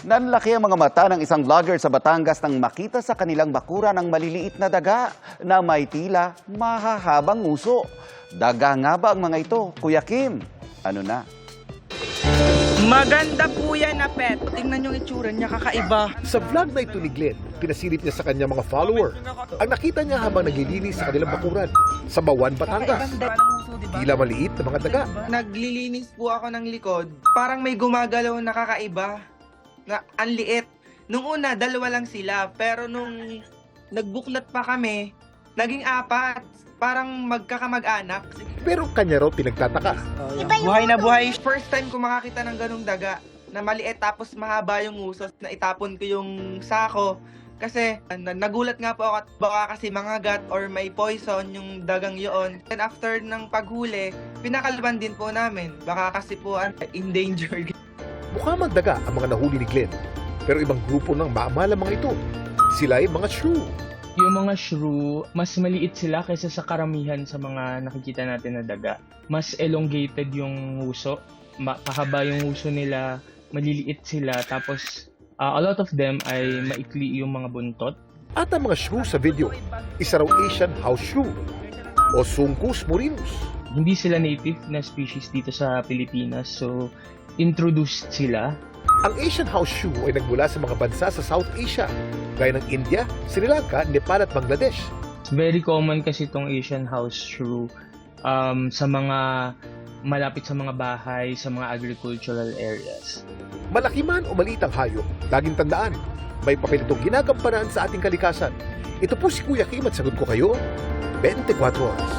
Nanlaki ang mga mata ng isang vlogger sa Batangas nang makita sa kanilang bakuran ng maliliit na daga na may tila mahahabang nguso. Daga nga ba ang mga ito, Kuya Kim? Ano na? Maganda po yan na pet. Tingnan yung itsura niya, kakaiba. Sa vlog na ito ni Glenn, pinasilip niya sa kanyang mga follower ang nakita niya habang naglilinis sa kanilang bakuran sa Bawan, Batangas. Tila maliit na mga daga. Naglilinis po ako ng likod. Parang may gumagalaw na kakaiba. Na ang liit. Nung una, 2 lang sila. Pero nung nagbuklat pa kami, naging 4. Parang magkakamag-anak. Pero kanya raw pinagtataka. Buhay na buhay. First time ko makakita ng ganung daga na maliit tapos mahaba yung usos na itapon ko yung sako. Kasi nagulat nga po ako at baka kasi mangagat or may poison yung dagang yun. And after ng paghuli, pinakalban din po namin. Baka kasi po endangered. Mukha magdaga ang mga nahuli ni Glenn. Pero ibang grupo ng maamala mga ito. Sila ay mga shrew. Yung mga shrew, mas maliit sila kaysa sa karamihan sa mga nakikita natin na daga. Mas elongated yung nguso. Pahaba yung nguso nila, maliliit sila. Tapos a lot of them ay maikli yung mga buntot. At ang mga shrew sa video, isa raw Asian house shrew o Suncus murinus. Hindi sila native na species dito sa Pilipinas, so introduced sila. Ang Asian house shrew ay nagmula sa mga bansa sa South Asia, gaya ng India, Sri Lanka, Nepal at Bangladesh. Very common kasi itong Asian house shrew sa mga malapit sa mga bahay, sa mga agricultural areas. Malaki man o maliit ang hayop, laging tandaan, may papel itong ginagampanan sa ating kalikasan. Ito po si Kuya Kim at sagot ko kayo, 24 oras.